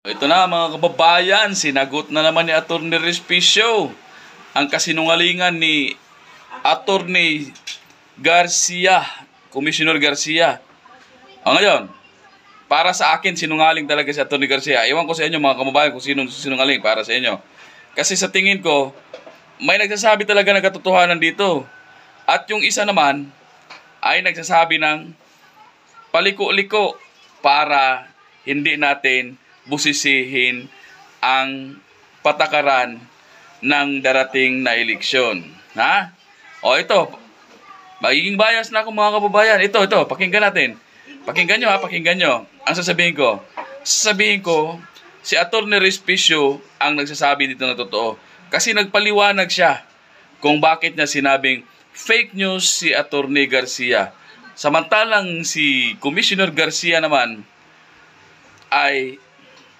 Ito na mga kababayan, sinagot na naman ni Atty. Respicio ang kasinungalingan ni Atty. Garcia, Commissioner Garcia. Ngayon, para sa akin, sinungaling talaga si Atty. Garcia. Iwan ko sa inyo mga kababayan kung sino sinungaling para sa inyo. Kasi sa tingin ko, may nagsasabi talaga ng katotohanan dito. At yung isa naman ay nagsasabi ng paliko-liko para hindi natin busisihin ang patakaran ng darating na eleksyon. Ha? O ito, magiging bias na ako mga kababayan. Ito, pakinggan natin. Pakinggan nyo ha, pakinggan nyo. Ang sasabihin ko, si Atty. Respicio ang nagsasabi dito na totoo. Kasi nagpaliwanag siya kung bakit niya sinabing fake news si Atty. Garcia. Samantalang si Commissioner Garcia naman ay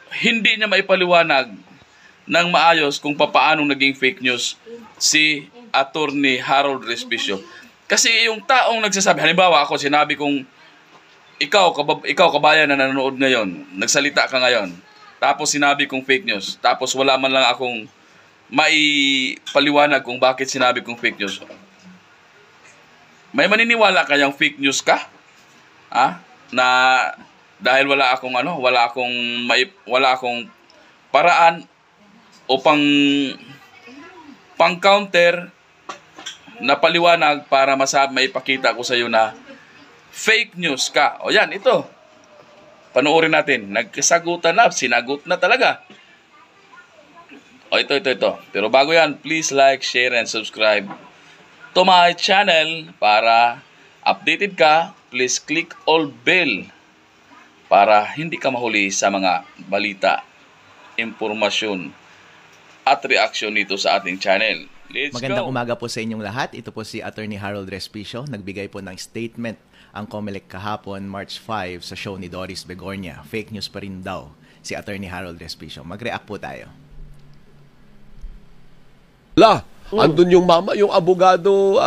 hindi niya maipaliwanag ng maayos kung papaano naging fake news si Atty. Harold Respicio. Kasi yung taong nagsasabi, halimbawa ako, sinabi kong ikaw kabayan na nanonood ngayon, nagsalita ka ngayon, tapos sinabi kong fake news, tapos wala man lang akong maipaliwanag kung bakit sinabi kong fake news. May maniniwala kayang fake news ka? Na dahil wala akong paraan o pang-counter na paliwanag para maipakita ko sa iyo na fake news ka. O yan, ito. Panoorin natin. Nagkasagutan na, sinagot na talaga. O ito. Pero bago yan, please like, share, and subscribe to my channel para updated ka. Please click all bell para hindi ka mahuli sa mga balita, impormasyon, at reaksyon dito sa ating channel. Magandang umaga po sa inyong lahat. Ito po si Atty. Harold Respicio. Nagbigay po ng statement ang COMELEC kahapon, March 5, sa show ni Doris Begornia. Fake news pa rin daw si Atty. Harold Respicio. Mag-react po tayo. Andun yung mama, yung abogado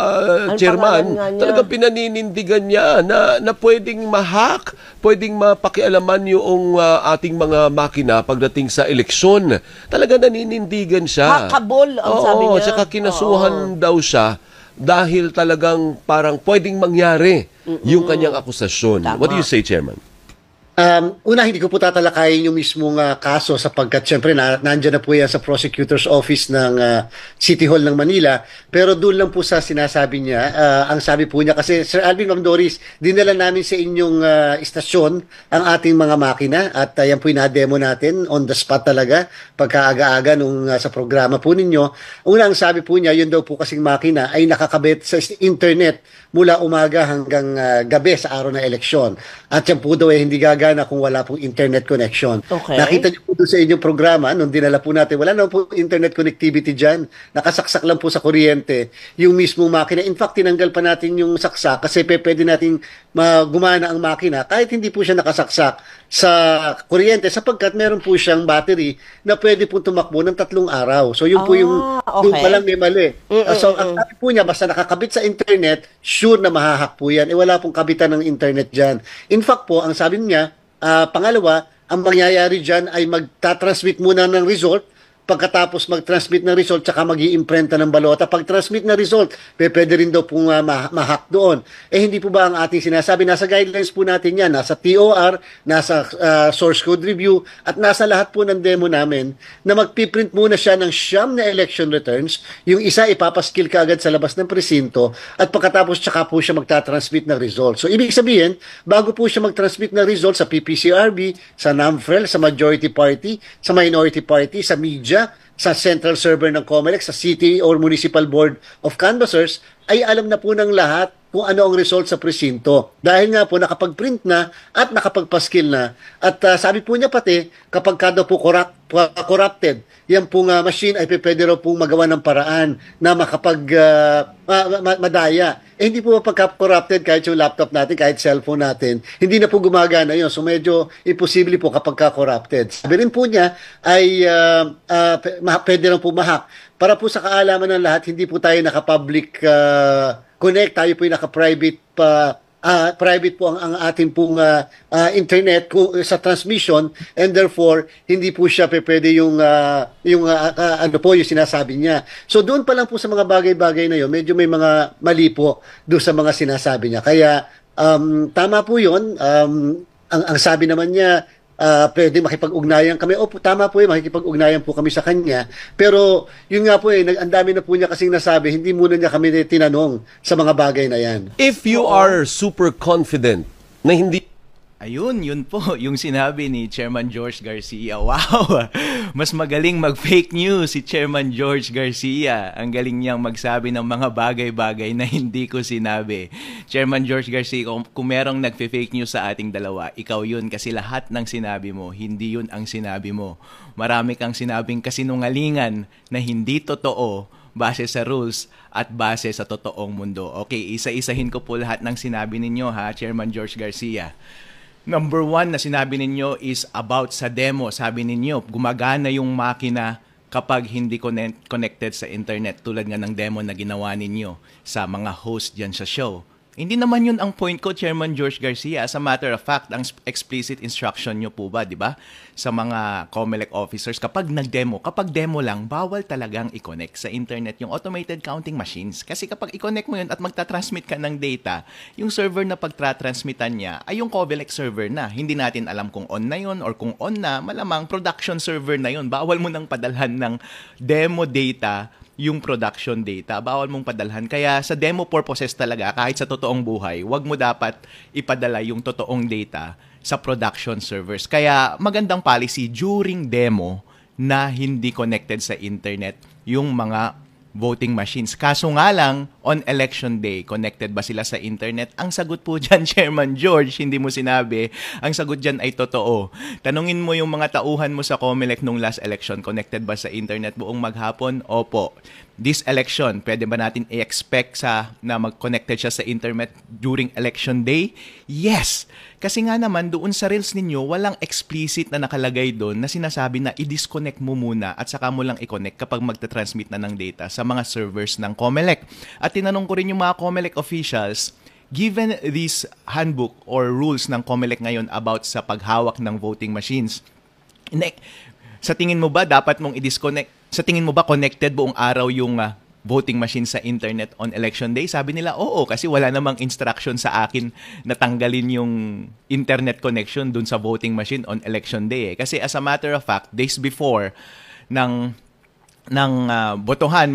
chairman, talagang pinaninindigan niya na pwedeng ma-hack, pwedeng mapakialaman yung ating mga makina pagdating sa eleksyon. Talagang naninindigan siya. Hackable ang sabi niya. Tsaka kinasuhan daw siya dahil talagang parang pwedeng mangyari yung kanyang akusasyon. Tama. What do you say, Chairman? Una, hindi ko po tatalakayin yung mismong kaso sapagkat syempre nandiyan na po yan sa prosecutor's office ng City Hall ng Manila. Pero doon lang po sa sinasabi niya, ang sabi po niya, kasi Sir Alvin, Ma'am Doris, dinala namin sa inyong istasyon ang ating mga makina at yan po na-demo natin on the spot talaga pagkaaga-aga nung sa programa po ninyo. Una, ang sabi po niya, yun daw po kasing makina ay nakakabit sa internet mula umaga hanggang gabi sa araw ng eleksyon. At yan po daw ay hindi gagana kung wala pong internet connection. Okay. Nakita niyo po doon sa inyong programa, nung dinala po natin, wala naman po internet connectivity dyan. Nakasaksak lang po sa kuryente yung mismong makina. In fact, tinanggal pa natin yung saksak kasi pwede natin gumana ang makina kahit hindi po siya nakasaksak sa kuryente sapagkat meron po siyang battery na pwede po tumakbo ng 3 araw. So yun po yung doon pa lang may mali. So ang sabi po niya, basta nakakabit sa internet, sure na mahahak po yan. Wala pong kabitan ng internet dyan. In fact po, ang sabi niya, pangalawa, ang mangyayari dyan ay magtatransmit muna ng result. Pagkatapos mag-transmit ng result, tsaka mag-iimprenta ng balota. Pag-transmit ng result, pwede rin daw pong ma-hack doon. Hindi po ba ang ating sinasabi? Nasa guidelines po natin yan. Nasa TOR, nasa source code review, at nasa lahat po ng demo namin na magpiprint muna siya ng siyam na election returns. Yung isa, ipapaskill ka agad sa labas ng presinto, at pagkatapos tsaka po siya magta-transmit ng result. So, ibig sabihin, bago po siya mag-transmit ng result sa PPCRB, sa NAMFREL, sa majority party, sa minority party, sa media, sa central server ng COMELEC, sa City or Municipal Board of Canvassers, ay alam na po ng lahat kung ano ang result sa presinto. Dahil nga po nakapag-print na at nakapagpaskill na. At sabi po niya pati, kapag kada po corrupted, yan pong machine ay pwede raw pong magawa ng paraan na madaya. Hindi po pagka-corrupted kahit yung laptop natin, kahit cellphone natin, hindi na po gumagana yun. So medyo imposible po kapag ka-corrupted. Sabi rin po niya ay pwede lang po ma-hack. Para po sa kaalaman ng lahat, hindi po tayo naka-public connect, tayo po yung naka-private private po ang ating pong internet sa transmission, and therefore hindi po siya pwede yung ano po yung sinasabi niya. So doon pa lang po sa mga bagay-bagay na yun, medyo may mga mali po doon sa mga sinasabi niya. Kaya tama po yun. Ang sabi naman niya, pwede makipag-ugnayan kami. Opo, tama po yun, makikipag-ugnayan po kami sa kanya. Pero yun nga po ang dami na po niya kasing nasabi, hindi muna niya kami tinanong sa mga bagay na yan. If you are super confident na hindi Ayun, yun po, yung sinabi ni Chairman George Garcia. Wow! Mas magaling mag-fake news si Chairman George Garcia. Ang galing niyang magsabi ng mga bagay-bagay na hindi ko sinabi. Chairman George Garcia, kung merong nagfe-fake news sa ating dalawa, ikaw yun kasi lahat ng sinabi mo, hindi yun ang sinabi mo. Marami kang sinabing kasinungalingan na hindi totoo base sa rules at base sa totoong mundo. Okay, isa-isahin ko po lahat ng sinabi ninyo ha, Chairman George Garcia. Number 1 na sinabi ninyo is about sa demo. Sabi ninyo, gumagana yung makina kapag hindi connected sa internet. Tulad nga ng demo na ginawa ninyo sa mga host dyan sa show. Hindi naman yun ang point ko, Chairman George Garcia. As a matter of fact, ang explicit instruction nyo po ba, di ba? Sa mga COMELEC officers, kapag demo lang, bawal talagang i-connect sa internet yung automated counting machines. Kasi kapag i-connect mo yun at magta-transmit ka ng data, yung server na pagtra-transmitan niya ay yung COMELEC server na. Hindi natin alam kung on na yun or kung on na, malamang production server na yun. Bawal mo nang padalhan ng demo data yung production data, bawal mong padalhan. Kaya sa demo purposes talaga, kahit sa totoong buhay, wag mo dapat ipadala yung totoong data sa production servers. Kaya magandang policy during demo na hindi connected sa internet yung mga voting machines. Kaso nga lang, on election day, connected ba sila sa internet? Ang sagot po dyan, Chairman George, hindi mo sinabi. Ang sagot dyan ay totoo. Tanungin mo yung mga tauhan mo sa COMELEC nung last election, connected ba sa internet buong maghapon? Opo. This election, pwede ba natin i-expect na mag-connected siya sa internet during election day? Yes! Kasi nga naman, doon sa reels ninyo, walang explicit na nakalagay doon na sinasabi na i-disconnect mo muna at saka mo lang i-connect kapag magta-transmit na ng data sa mga servers ng COMELEC. At tinanong ko rin yung mga COMELEC officials, given this handbook or rules ng COMELEC ngayon about sa paghawak ng voting machines, sa tingin mo ba dapat mong i-disconnect? Sa tingin mo ba connected buong araw yung voting machine sa internet on election day? Sabi nila, oo, kasi wala namang instruction sa akin na tanggalin yung internet connection dun sa voting machine on election day. Kasi as a matter of fact, days before ng botohan,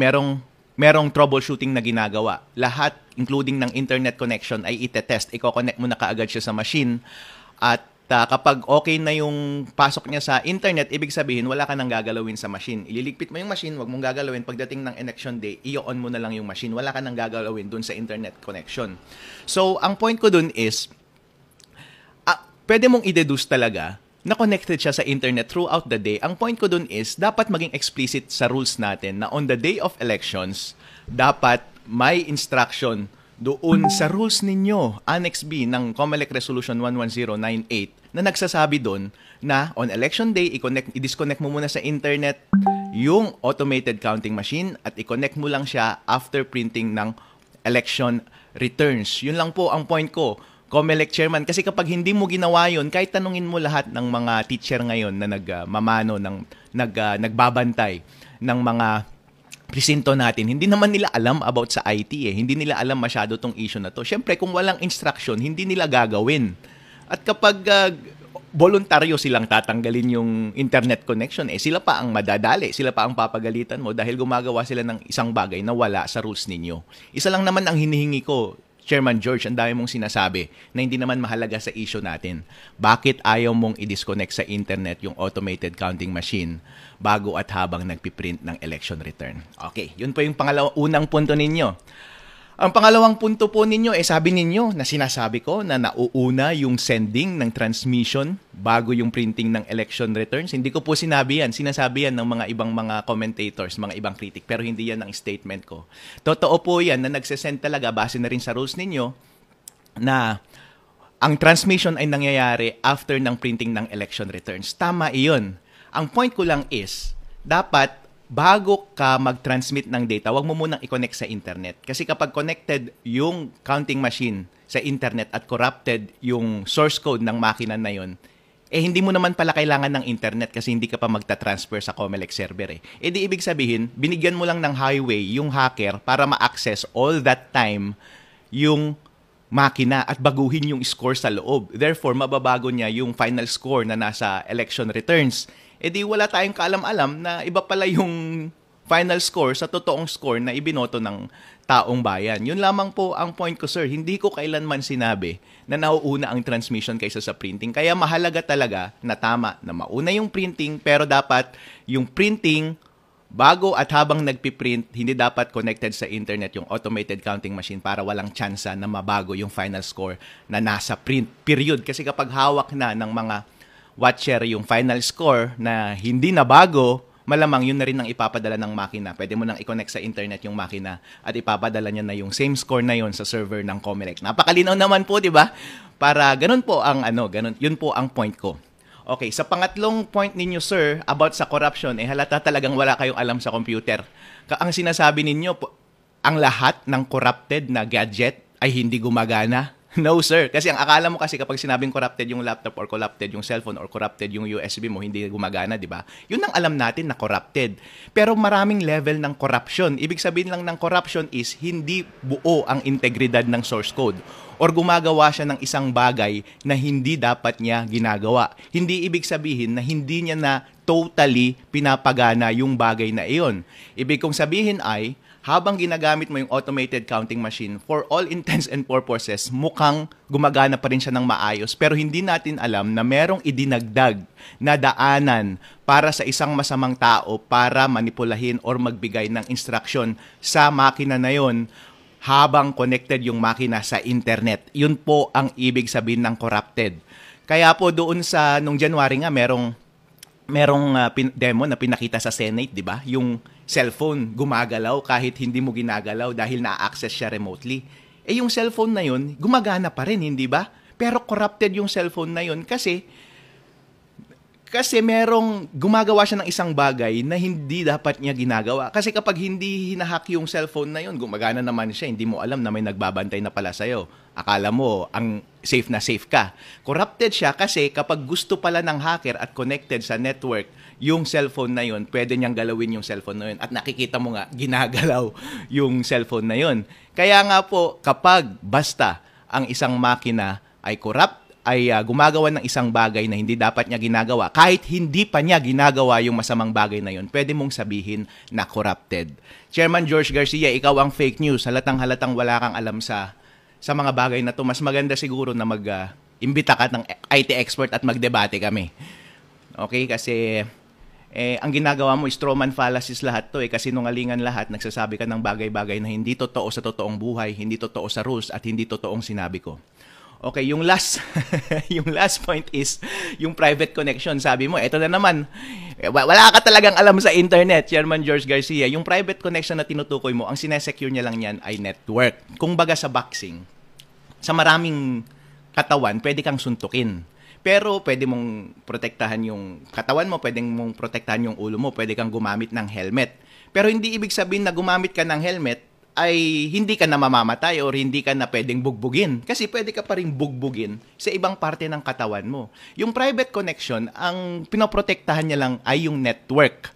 merong troubleshooting na ginagawa. Lahat, including ng internet connection, ay itetest. Iko-connect mo na kaagad siya sa machine at kapag okay na yung pasok niya sa internet, ibig sabihin, wala ka nang gagalawin sa machine. Ililigpit mo yung machine, wag mong gagalawin. Pagdating ng election day, i-on mo na lang yung machine. Wala ka nang gagalawin dun sa internet connection. So, ang point ko dun is, pwede mong i-deduce talaga na connected siya sa internet throughout the day. Ang point ko dun is, dapat maging explicit sa rules natin na on the day of elections, dapat may instruction doon sa rules ninyo, Annex B ng COMELEC Resolution 11098 na nagsasabi doon na on election day, i-disconnect mo muna sa internet yung automated counting machine at i-connect mo lang siya after printing ng election returns. Yun lang po ang point ko, COMELEC Chairman. Kasi kapag hindi mo ginawa yun, kahit tanungin mo lahat ng mga teacher ngayon na nagbabantay ng mga presinto natin, hindi naman nila alam about sa IT eh. Hindi nila alam masyado tong issue na to. Siyempre, kung walang instruction, hindi nila gagawin. At kapag voluntaryo silang tatanggalin yung internet connection, sila pa ang madadali, sila pa ang papagalitan mo dahil gumagawa sila ng isang bagay na wala sa rules ninyo. Isa lang naman ang hinihingi ko, Chairman George, ang dami mong sinasabi na hindi naman mahalaga sa issue natin. Bakit ayaw mong i-disconnect sa internet yung automated counting machine bago at habang nagpiprint ng election return? Okay, yun po yung unang punto ninyo. Ang pangalawang punto po ninyo, sabi ninyo na sinasabi ko na nauuna yung sending ng transmission bago yung printing ng election returns. Hindi ko po sinabi yan. Sinasabi yan ng mga ibang mga commentators, mga ibang critic, pero hindi yan ang statement ko. Totoo po yan na nagsesend talaga, base na rin sa rules ninyo, na ang transmission ay nangyayari after ng printing ng election returns. Tama iyon. Ang point ko lang is, dapat bago ka mag-transmit ng data, wag mo munang i-connect sa internet. Kasi kapag connected yung counting machine sa internet at corrupted yung source code ng makina na yon, hindi mo naman pala kailangan ng internet kasi hindi ka pa magta-transfer sa Comelec server di ibig sabihin, binigyan mo lang ng highway yung hacker para ma-access all that time yung makina at baguhin yung score sa loob. Therefore, mababago niya yung final score na nasa election returns. Di wala tayong kaalam-alam na iba pala yung final score sa totoong score na ibinoto ng taong bayan. Yun lamang po ang point ko, sir. Hindi ko kailanman sinabi na nauuna ang transmission kaysa sa printing. Kaya mahalaga talaga na tama na mauna yung printing, pero dapat yung printing bago at habang nagpiprint, hindi dapat connected sa internet yung automated counting machine para walang tsansa na mabago yung final score na nasa print. Period. Kasi kapag hawak na ng mga watcher yung final score na hindi na bago, malamang yun na rin ang ipapadala ng makina. Pwede mo nang i-connect sa internet yung makina at ipapadala niya na yung same score na yun sa server ng Comelec. Napakalinaw naman po, di ba? Para ganun po ang yun po ang point ko. Okay, sa pangatlong point ninyo, sir, about sa corruption, halata talagang wala kayong alam sa computer. Ang sinasabi ninyo, ang lahat ng corrupted na gadget ay hindi gumagana. No, sir. Kasi ang akala mo kasi kapag sinabing corrupted yung laptop or corrupted yung cellphone or corrupted yung USB mo, hindi gumagana, di ba? Yun ang alam natin na corrupted. Pero maraming level ng corruption. Ibig sabihin lang ng corruption is hindi buo ang integridad ng source code or gumagawa siya ng isang bagay na hindi dapat niya ginagawa. Hindi ibig sabihin na hindi niya na totally pinapagana yung bagay na iyon. Ibig kong sabihin ay, habang ginagamit mo yung automated counting machine, for all intents and purposes, mukhang gumagana pa rin siya ng maayos. Pero hindi natin alam na merong idinagdag na daanan para sa isang masamang tao para manipulahin or magbigay ng instruction sa makina na yon habang connected yung makina sa internet. Yun po ang ibig sabihin ng corrupted. Kaya po doon sa, nung January nga, merong demo na pinakita sa Senate, di ba? Yung cellphone gumagalaw kahit hindi mo ginagalaw dahil na-access siya remotely. Yung cellphone na yun, gumagana pa rin, hindi ba? Pero corrupted yung cellphone na yun kasi merong gumagawa siya ng isang bagay na hindi dapat niya ginagawa. Kasi kapag hindi hinahack yung cellphone na yun, gumagana naman siya, hindi mo alam na may nagbabantay na pala sa'yo. Akala mo, ang safe na safe ka. Corrupted siya kasi kapag gusto pala ng hacker at connected sa network, yung cellphone na yun, pwede niyang galawin yung cellphone na yun. At nakikita mo nga, ginagalaw yung cellphone na yun. Kaya nga po, kapag basta ang isang makina ay corrupt, ay gumagawa ng isang bagay na hindi dapat niya ginagawa, kahit hindi pa niya ginagawa yung masamang bagay na yun, pwede mong sabihin na corrupted. Chairman George Garcia, ikaw ang fake news. Halatang wala kang alam sa mga bagay na to. Mas maganda siguro na mag-imbita ka ng IT expert at magdebate kami. Okay? Kasi ang ginagawa mo, strawman fallacies lahat to kasi nungalingan lahat, nagsasabi ka ng bagay-bagay na hindi totoo sa totoong buhay, hindi totoo sa rules, at hindi totoong sinabi ko. Okay, yung last point is yung private connection. Sabi mo, eto na naman, wala ka talagang alam sa internet, Chairman George Garcia. Yung private connection na tinutukoy mo, ang sinesecure niya lang yan ay network. Kung baga sa boxing, sa maraming katawan, pwede kang suntukin. Pero pwede mong protektahan yung katawan mo, pwede mong protektahan yung ulo mo, pwede kang gumamit ng helmet. Pero hindi ibig sabihin na gumamit ka ng helmet ay hindi ka na mamamatay or hindi ka na pwedeng bugbugin. Kasi pwede ka pa rin bugbugin sa ibang parte ng katawan mo. Yung private connection, ang pinoprotektahan niya lang ay yung network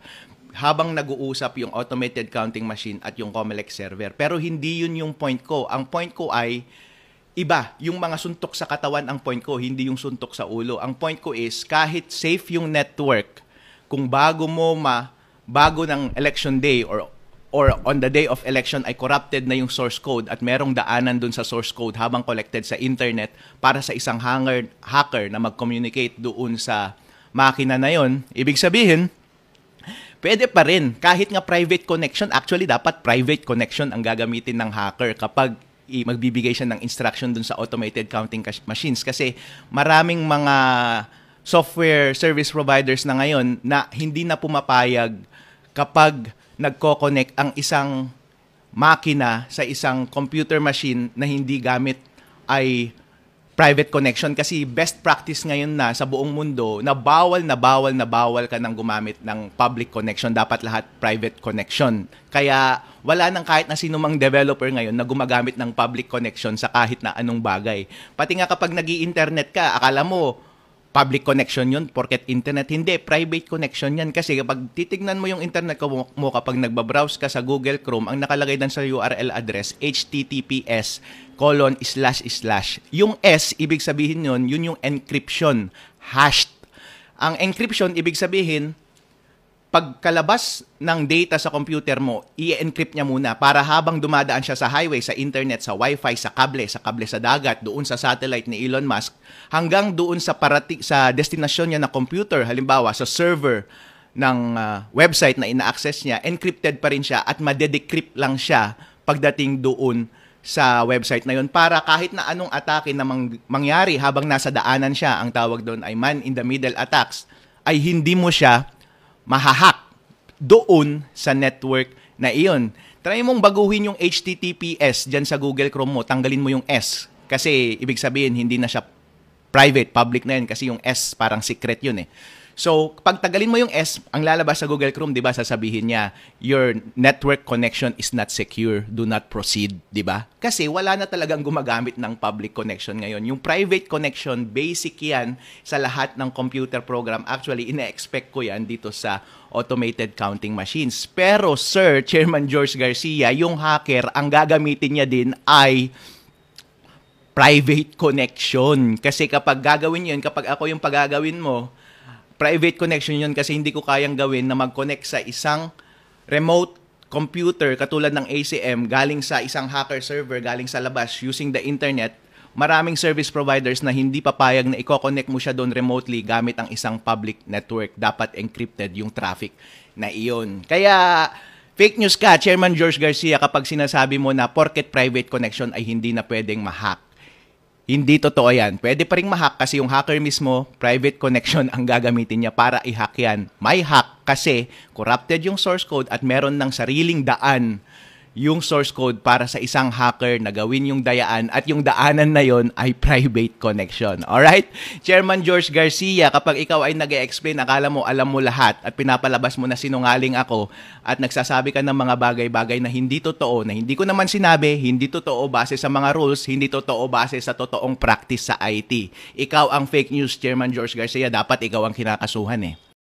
habang nag-uusap yung automated counting machine at yung Comelec server. Pero hindi yun yung point ko. Ang point ko ay iba. Yung mga suntok sa katawan ang point ko, hindi yung suntok sa ulo. Ang point ko is kahit safe yung network, kung bago ng election day or on the day of election ay corrupted na yung source code at merong daanan dun sa source code habang collected sa internet para sa isang hacker na mag-communicate doon sa makina na yon, ibig sabihin, pwede pa rin. Kahit nga private connection, actually dapat private connection ang gagamitin ng hacker kapag magbibigay siya ng instruction dun sa automated counting machines. Kasi maraming mga software service providers na ngayon na hindi na pumapayag kapag nagko-connect ang isang makina sa isang computer machine na hindi gamit ay private connection kasi best practice ngayon na sa buong mundo na bawal ka nang gumamit ng public connection. Dapat lahat private connection. Kaya wala nang kahit na sino mang developer ngayon na gumagamit ng public connection sa kahit na anong bagay. Pati nga kapag nag-i-internet ka, akala mo public connection yun, porket internet. Hindi, private connection yan. Kasi kapag titignan mo yung internet mo kapag nagbabrowse ka sa Google Chrome, ang nakalagay dan sa URL address, https:// yung S, ibig sabihin yun yung encryption, hashed. Ang encryption, ibig sabihin, pagkalabas ng data sa computer mo, i-encrypt niya muna para habang dumadaan siya sa highway, sa internet, sa wifi, sa kable sa dagat, doon sa satellite ni Elon Musk, hanggang doon sa destinasyon niya na computer, halimbawa sa server ng website na ina-access niya, encrypted pa rin siya at madedecrypt lang siya pagdating doon sa website na yun para kahit na anong atake na mangyari habang nasa daanan siya, ang tawag doon ay man-in-the-middle attacks, ay hindi mo siya mahahack doon sa network na iyon. Try mong baguhin yung HTTPS dyan sa Google Chrome mo, tanggalin mo yung S. Kasi ibig sabihin, hindi na siya private, public na yun kasi yung S parang secret yun eh. So, pag tagalin mo yung S, ang lalabas sa Google Chrome, di ba, sasabihin niya, your network connection is not secure, do not proceed, di ba? Kasi wala na talagang gumagamit ng public connection ngayon. Yung private connection, basic yan sa lahat ng computer program. Actually, ina-expect ko yan dito sa automated counting machines. Pero, Sir, Chairman George Garcia, yung hacker, ang gagamitin niya din ay private connection. Kasi kapag gagawin yun, kapag ako yung pagagawin mo, private connection yun kasi hindi ko kayang gawin na mag-connect sa isang remote computer katulad ng ACM galing sa isang hacker server, galing sa labas using the internet. Maraming service providers na hindi papayag na i-connect mo siya doon remotely gamit ang isang public network. Dapat encrypted yung traffic na iyon. Kaya fake news ka, Chairman George Garcia, kapag sinasabi mo na porket private connection ay hindi na pwedeng ma-hack. Hindi totoo yan. Pwede pa rin ma-hack kasi yung hacker mismo, private connection ang gagamitin niya para i-hack yan. May hack kasi corrupted yung source code at meron ng sariling daan yung source code para sa isang hacker na gawin yung dayaan at yung daanan na yon ay private connection. Alright? Chairman George Garcia, kapag ikaw ay nag-e-explain, akala mo alam mo lahat at pinapalabas mo na sinungaling ako at nagsasabi ka ng mga bagay-bagay na hindi totoo, na hindi ko naman sinabi, hindi totoo base sa mga rules, hindi totoo base sa totoong practice sa IT. Ikaw ang fake news, Chairman George Garcia, dapat ikaw ang kinakasuhan eh.